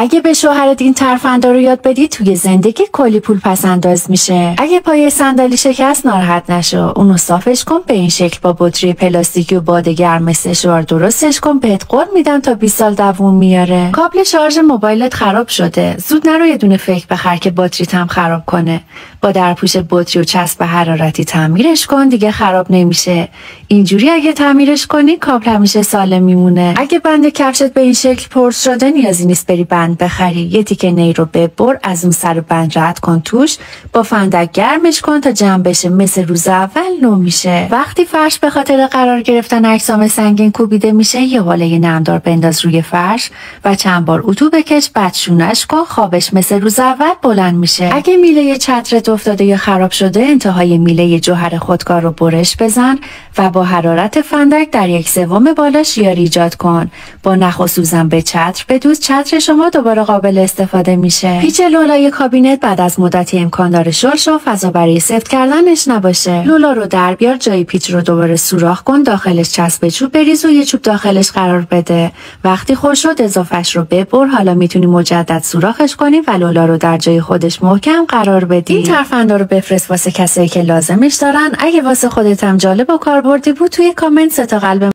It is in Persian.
اگه به شوهرت این ترفندا رو یاد بدی توی زندگی کلی پول پس انداز میشه. اگه پای صندلی شکست ناراحت نشو، اونو صافش کن، به این شکل با بطری پلاستیکی و باد گرم مثل شوار درستش کن، بهت قول میدم تا 20 سال دووم میاره. کابل شارژ موبایلت خراب شده، زود نرو یه دونه فیک بخر که باتریت هم خراب کنه. با درپوش بطری و چسب حرارتی تعمیرش کن، دیگه خراب نمیشه. اینجوری اگه تعمیرش کنی کابل همیشه سالم میمونه. اگه بند کفشت به این شکل پرس شده نیازی نیست بری بند بخری. یه تیکه نی رو ببر، از اون سر بند رد کن توش، با فندک گرمش کن تا جمع بشه، مثل روز اول نو میشه. وقتی فرش به خاطر قرار گرفتن اجسام سنگین کوبیده میشه، یه حاله نمدار بنداز روی فرش و چند بار اتو بکش، بعد شونش کن، خوابش مثل روز اول بلند میشه. اگه میله چترت افتاده یا خراب شده، انتهای میله جوهر خودکار رو برش بزن و با حرارت فندک در 1/3 بالاش یاری ایجاد کن. با نخ و سوزن به چتر بدوز، چتر شما دوباره قابل استفاده میشه. پیچ لولای کابینت بعد از مدتی امکان داره شل شه و فضا برای سفت کردنش نباشه. لولا رو در بیار، جای پیچ رو دوباره سوراخ کن، داخلش چسب چوب بریز و یه چوب داخلش قرار بده. وقتی خوش شد اضافهش رو ببر. حالا میتونی مجدد سوراخش کنی و لولا رو در جای خودش محکم قرار بدی. این ترفندا رو بفرست واسه کسایی که لازمش دارن. اگه واسه خودت هم جالب و کاربردی بود توی کامنت 3 تا قلب